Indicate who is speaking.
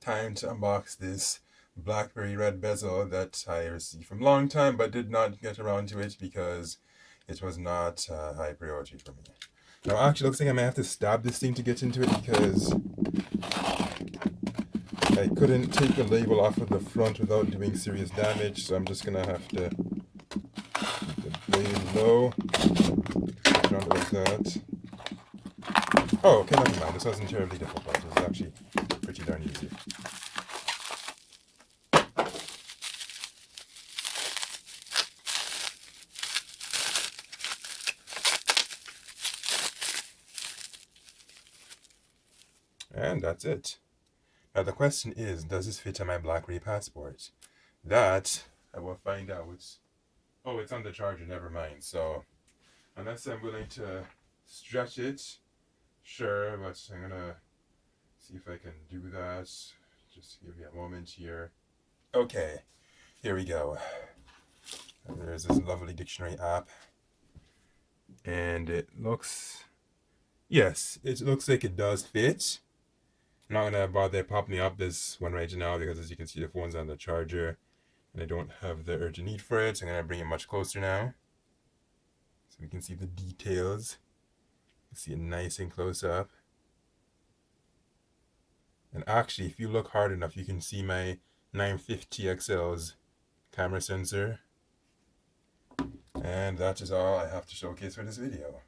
Speaker 1: Time to unbox this BlackBerry red bezel that I received from long time but did not get around to it because it was not high priority for me. Now actually looks like I may have to stab this thing to get into it because I couldn't take the label off of the front without doing serious damage, so I'm just gonna have to keep the blade low, around it like that. Oh, okay, never mind. This wasn't terribly difficult. It was actually pretty darn easy. And that's it. Now the question is, does this fit on my BlackBerry Passport? That I will find out. Oh, it's on the charger, never mind. So unless I'm willing to stretch it, sure, but I'm gonna see if I can do that. Just give me a moment here. Okay, here we go. And there's this lovely dictionary app. And it looks, yes, it looks like it does fit. I'm not gonna bother popping up this one right now because as you can see the phone's on the charger and I don't have the urgent need for it. So I'm gonna bring it much closer now so we can see the details. You can see it nice and close up. And actually, if you look hard enough, you can see my 950 XL's camera sensor. And that is all I have to showcase for this video.